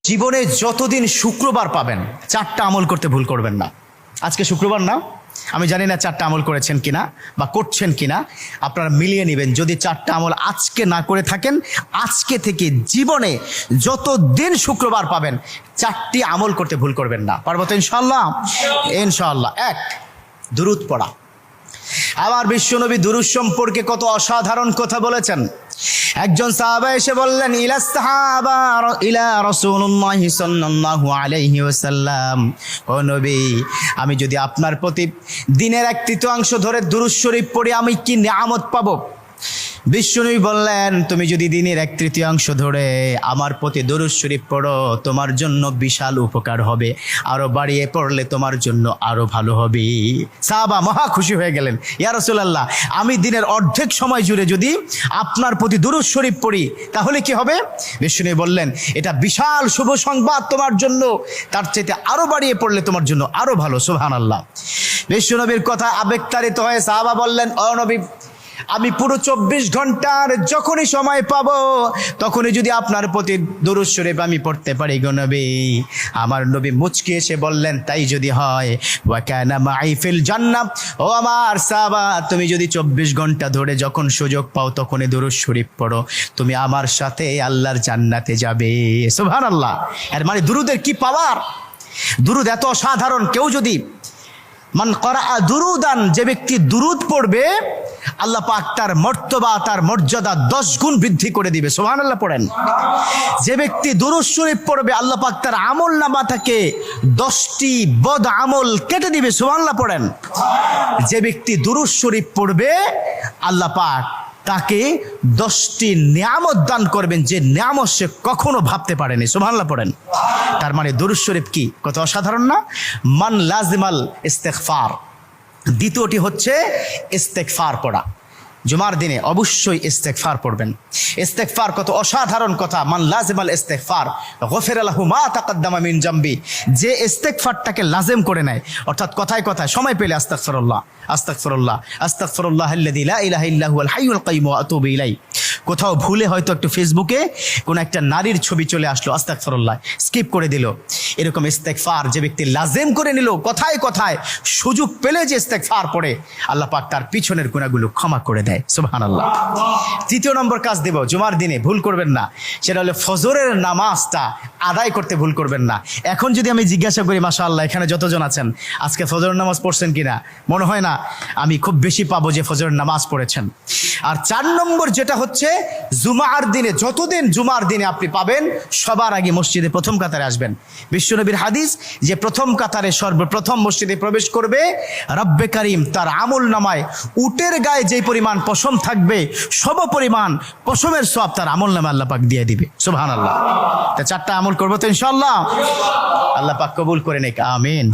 জীবনে যতদিন শুক্রবার পাবেন 4টা আমল করতে ভুল করবেন না। আজকে শুক্রবার না, আমি জানি না 4টা আমল করেছেন কিনা বা করছেন কিনা, আপনারা মিলিয়ে নেবেন। যদি 4টা আমল আজকে না করে থাকেন, আজকে থেকে জীবনে যতদিন শুক্রবার পাবেন 4টি আমল করতে ভুল করবেন না। পারবো তো ইনশাআল্লাহ? ইনশাআল্লাহ। 1, দুরূদ পড়া। আমার বিশ্বনবী দুরূদ সম্পর্কে কত অসাধারণ কথা বলেছেন। একজন সাহাবা এসে বললেন, ইলা রাসূলুল্লাহি সাল্লাল্লাহু আলাইহি ওয়াসাল্লাম, ও নবী, আমি যদি আপনার প্রতি দিনের 1/3 ধরে দুরূদ শরীফ পড়ি আমি কি নিয়ামত পাবো? বিশ্বনবী বললেন, তুমি যদি দিনের 1/3 ধরে আমার প্রতি দুরূদ শরীফ পড়ো তোমার জন্য বিশাল উপকার হবে, আরো বাড়িয়ে পড়লে তোমার জন্য আরো ভালো হবে। সাহাবা মহা খুশি হয়ে গেলেন, ইয়া রাসূলুল্লাহ, আমি দিনের অর্ধেক সময় জুড়ে যদি আপনার প্রতি দুরূদ শরীফ পড়ি তাহলে কি হবে? বিশ্বনবী বললেন, এটা বিশাল শুভ সংবাদ তোমার জন্য, তার চাইতে আরো বাড়িয়ে পড়লে তোমার জন্য আরো ভালো। সুবহানাল্লাহ। বিশ্বনবীর কথা আবেগতাড়িত হয়ে সাহাবা বললেন, ও নবী, আমি পুরো 24 ঘন্টার যখনই সময় পাবো তখনই যদি আপনার প্রতি দুরূদ শরীফ আমি পড়তে পারি গো নবী। আমার নবী মুচকি এসে বললেন, তাই যদি হয়, ওয়া কানা মাই ফিল জান্নাহ, ও আমার সাহাবা, তুমি যদি 24 ঘন্টা ধরে যখন সুযোগ পাও তখনই দুরূদ শরীফ পড়ো, তুমি আমার সাথে আল্লাহর জান্নাতে যাবে। সুবহানাল্লাহ। এর মানে দুরূদের কি পাওয়ার! দুরূদ এত অসাধারণ। কেউ যদি মান করা দুরুদান, যে ব্যক্তি দুরূদ পড়বে আল্লাহ পাক তার মর্তবা, তার মর্যাদা 10 গুণ বৃদ্ধি করে দিবে। সুবহানাল্লাহ পড়েন। যে ব্যক্তি দুরূদ শরীফ পড়বে আল্লাহ পাক তার আমল নামা থেকে 10টি বদ আমল কেটে দিবে। সুবহানাল্লাহ পড়েন। যে ব্যক্তি দুরূদ শরীফ পড়বে আল্লাহ পাক তাকে 10টি নিয়ামত দান করবেন, যে নিয়ামত সে কখনো ভাবতে পারেনি। সুবহানাল্লাহ পড়েন। তার মানে দুরূদ শরীফ কি কত অসাধারণ না? মান লাজিমাল ইস্তেগফার। দ্বিতীয়টি হচ্ছে ইস্তেগফার পড়া। জুমার দিনে অবশ্যই ইস্তেগফার পড়বেন। ইস্তেগফার কত অসাধারণ কথা। মান লাজিমাল ইস্তেগফার গফিরা লাহু মা তাকাদ্দামা মিন জামবি। যে ইস্তেগফারটাকে লাজিম করে নেয়, অর্থাৎ কথায় কথায় সময় পেলে আস্তাগফিরুল্লাহ আস্তাগফিরুল্লাহ আস্তাগফিরুল্লাহাল্লাযী লা ইলাহা ইল্লা হুয়াল হাইয়ুল কাইয়্যুম ওয়া আতুবু ইলাইহি। কোথাও ভুলে হয়তো একটু ফেসবুকে কোন একটা নারীর ছবি চলে আসলো, আস্তাগফিরুল্লাহ স্কিপ করে দিল। এরকম ইস্তেগফার যে ব্যক্তি লাজিম করে নিল, কথায় কথায় সুযোগ পেলে যে ইস্তেগফার পড়ে, আল্লাহ পাক তার পিছনের গুনাহগুলো ক্ষমা করে দেয়। সুবহানাল্লাহ। তৃতীয় নম্বর কাজ দেব, জুমার দিনে ভুল করবেন না, সেটা হলো ফজরের নামাজটা আদায় করতে ভুল করবেন না। এখন যদি আমি জিজ্ঞাসা করি, মাশাআল্লাহ এখানে যতজন আছেন আজকে ফজরের নামাজ পড়ছেন কিনা, মনে হয় না আমি খুব বেশি পাবো যে ফজরের নামাজ পড়েছেন। আর 4 নম্বর যেটা হচ্ছে, জুমার দিনে যতদিন জুমার দিনে আপনি পাবেন সবার আগে মসজিদে প্রথম কাতারে আসবেন। বিশ্বনবীর হাদিস যে প্রথম কাতারে সর্বপ্রথম মসজিদে প্রবেশ করবে রব্বে কারীম তার আমল নামায় উটের গায়ে যে পরিমাণ পশম থাকবে সম পরিমাণ পশমের সওয়াব তার আমল নামায় আল্লাহ পাক দিয়ে দিবে। সুবহানাল্লাহ। তা 4টা আমল করবো তো ইনশাআল্লাহ? আল্লাহ পাক কবুল করে নেক। আমিন।